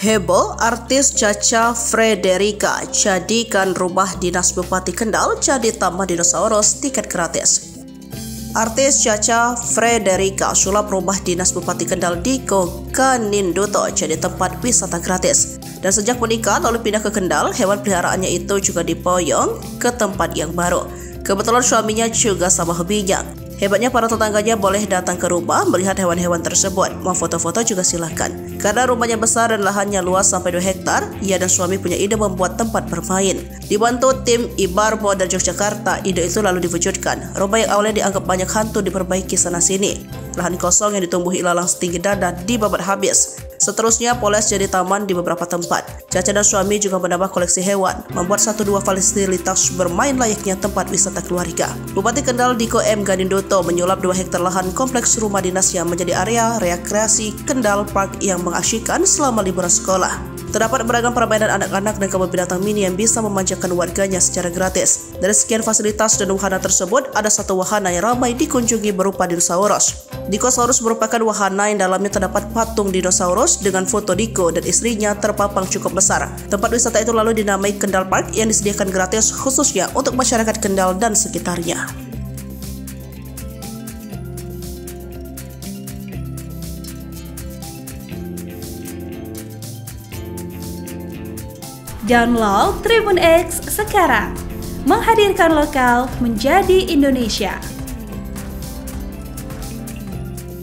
Heboh, artis Cha-Cha Frederica jadikan rumah dinas Bupati Kendal jadi taman dinosaurus tiket gratis. Artis Cha-Cha Frederica sulap rumah dinas Bupati Kendal Diko Ganinduto jadi tempat wisata gratis. Dan sejak menikah lalu pindah ke Kendal, hewan peliharaannya itu juga diboyong ke tempat yang baru. Kebetulan suaminya juga sama hobinya. Hebatnya para tetangganya boleh datang ke rumah melihat hewan-hewan tersebut. Mau foto-foto juga silahkan. Karena rumahnya besar dan lahannya luas sampai 2 hektar, ia dan suami punya ide membuat tempat bermain. Dibantu tim Ibarbo dari Yogyakarta, ide itu lalu diwujudkan. Rumah yang awalnya dianggap banyak hantu diperbaiki sana-sini. Lahan kosong yang ditumbuhi ilalang setinggi dada dibabat habis. Seterusnya poles jadi taman di beberapa tempat. Cha-Cha dan suami juga menambah koleksi hewan, membuat 1-2 fasilitas bermain layaknya tempat wisata keluarga. Bupati Kendal Diko M. Ganinduto menyulap 2 hektar lahan kompleks rumah dinasnya menjadi area rekreasi Kendal Park yang mengasyikkan selama liburan sekolah. Terdapat beragam permainan anak-anak dan kebun binatang mini yang bisa memanjakan warganya secara gratis. Dari sekian fasilitas dan wahana tersebut, ada satu wahana yang ramai dikunjungi berupa dinosaurus. Dikosaurus merupakan wahana yang dalamnya terdapat patung dinosaurus dengan foto Diko dan istrinya terpapang cukup besar. Tempat wisata itu lalu dinamai Kendal Park yang disediakan gratis khususnya untuk masyarakat Kendal dan sekitarnya. Download Tribun X sekarang, menghadirkan lokal menjadi Indonesia.